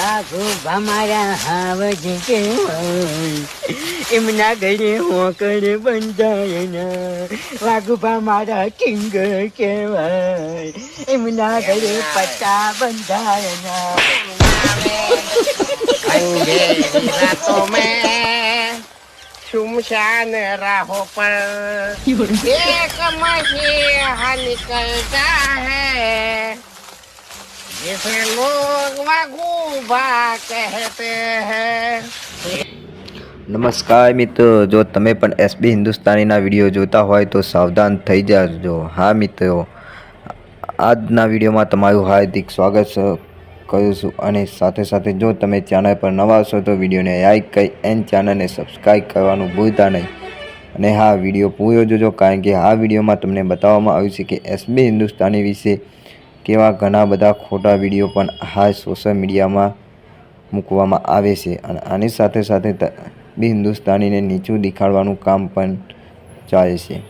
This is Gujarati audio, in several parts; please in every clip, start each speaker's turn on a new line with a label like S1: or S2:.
S1: વાઘોબા મારા હાવજ કહેવાય, એમના ઘરે હોકર બંધાયના. વાઘોબા મારા કિંગ કહેવાય, એમના ઘરે પટ્ટા બંધાયના.
S2: अंधेरी रातों में सुमसान राहों पर एक मसीहा निकलता है जिसे लोग वागूबा कहते हैं।
S3: નમસ્કાર મિત્રો, જો તમે પણ એસબી હિન્દુસ્તાનીના વિડીયો જોતા હોય તો સાવધાન થઈ જાજો. હા મિત્રો, આજના વિડીયોમાં તમારું હાર્દિક સ્વાગત કરું છું અને સાથે સાથે જો તમે ચેનલ પર નવા છો તો વિડીયોને લાઈક કરી એન્ડ ચેનલને સબસ્ક્રાઈબ કરવાનું ભૂલતા નહીં. અને હા, વિડીયો પૂરો જોજો, કારણ કે આ વિડીયોમાં તમને બતાવવામાં આવ્યું છે કે એસબી હિન્દુસ્તાની વિશે કેવા ઘણા બધા ખોટા વિડીયો પણ હાલ સોશિયલ મીડિયામાં મૂકવામાં આવે છે. અને આની સાથે સાથે બી હિન્દુસ્તાનીને નીચું દેખાડવાનું કામ પણ ચાલે છે.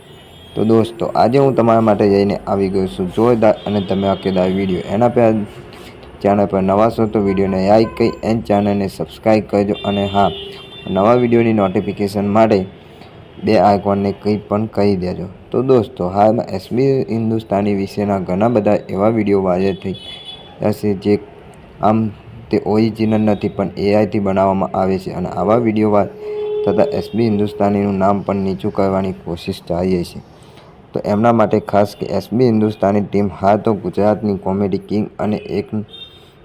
S3: તો દોસ્તો, આજે હું તમારા માટે જઈને આવી ગયો છું જોરદાર અને ધમાકેદાર વિડીયો. એના પહેલાં ચેનલ પર નવા છો તો વિડીયોને લાઈક કરી એન્ડ ચેનલને સબસ્ક્રાઈબ કરજો. અને હા, નવા વિડીયોની નોટિફિકેશન માટે બે આઇકોનને કંઈ પણ કહી દેજો. તો દોસ્તો, હાલમાં એસબી હિન્દુસ્તાની વિશેના ઘણા બધા એવા વિડીયો વાયરલ થઈ રહ્યા છે જે આમ તે ઓરિજિનલ નથી પણ એઆઈથી બનાવવામાં આવે છે. અને આવા વિડીયો તથા એસબી હિન્દુસ્તાનીનું નામ પણ નીચું કરવાની કોશિશ ચાલી રહી છે. તો એમના માટે ખાસ કે એસબી હિન્દુસ્તાની ટીમ હાલ તો ગુજરાતની કોમેડી કિંગ અને એક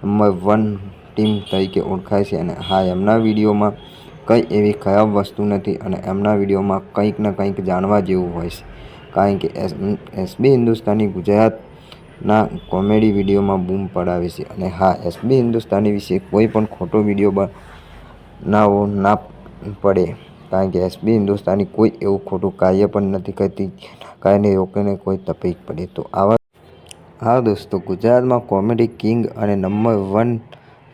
S3: નંબર 1 ટીમ તરીકે ઓળખાય છે. અને હા, એમના વિડીયોમાં કંઈ એવી ખરાબ વસ્તુ નથી અને એમના વિડીયોમાં કંઈક ને કંઈક જાણવા જેવું હોય છે, કારણ કે એસબી હિન્દુસ્તાની ગુજરાતના કોમેડી વિડીયોમાં બૂમ પડાવે છે. અને હા, એસબી હિન્દુસ્તાની વિશે કોઈ પણ ખોટો વિડીયો બનાવવો ના પડે, કારણ કે એસબી હિન્દુસ્તાની કોઈ એવું ખોટું કાર્ય પણ નથી કરતી કારણે લોકોને કોઈ તકલીફ પડે. તો હા દોસ્તો, ગુજરાતમાં કોમેડી કિંગ અને નંબર 1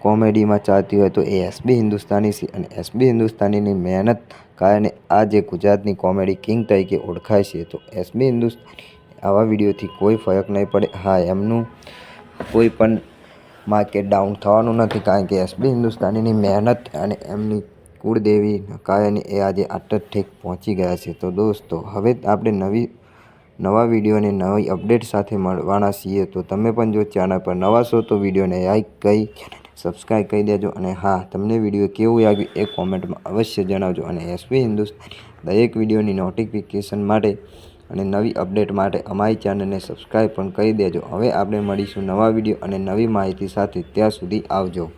S3: કોમેડીમાં ચાલતી હોય તો એ એસબી હિન્દુસ્તાની છે. અને એસબી હિન્દુસ્તાનીની મહેનત કારણે આ જે ગુજરાતની કોમેડી કિંગ તરીકે ઓળખાય છે. તો એસબી હિન્દુસ્તાની આવા વિડીયોથી કોઈ ફરક નહીં પડે. હા, એમનું કોઈ પણ માર્કેટ ડાઉન થવાનું નથી, કારણ કે એસબી હિન્દુસ્તાનીની મહેનત અને એમની કુળદેવીના કારણે એ આજે આટલા ઠેક પહોંચી ગયા છે. તો દોસ્તો, હવે આપણે નવા વિડીયો અને નવી અપડેટ સાથે મળવાના છીએ. તો તમે પણ જો ચેનલ પર નવા છો તો વિડીયોને લાઈક કરી સબસ્ક્રાઈબ કરી દેજો. અને હા, તમને વિડીયો કેવું લાગ્યું એ કોમેન્ટમાં અવશ્ય જણાવજો. અને એસબી હિન્દુસ્તાની દરેક વિડીયોની નોટિફિકેશન માટે અને નવી અપડેટ માટે અમારી ચેનલને સબસ્ક્રાઈબ પણ કરી દેજો. હવે આપણે મળીશું નવા વિડીયો અને નવી માહિતી સાથે. ત્યાં સુધી આવજો.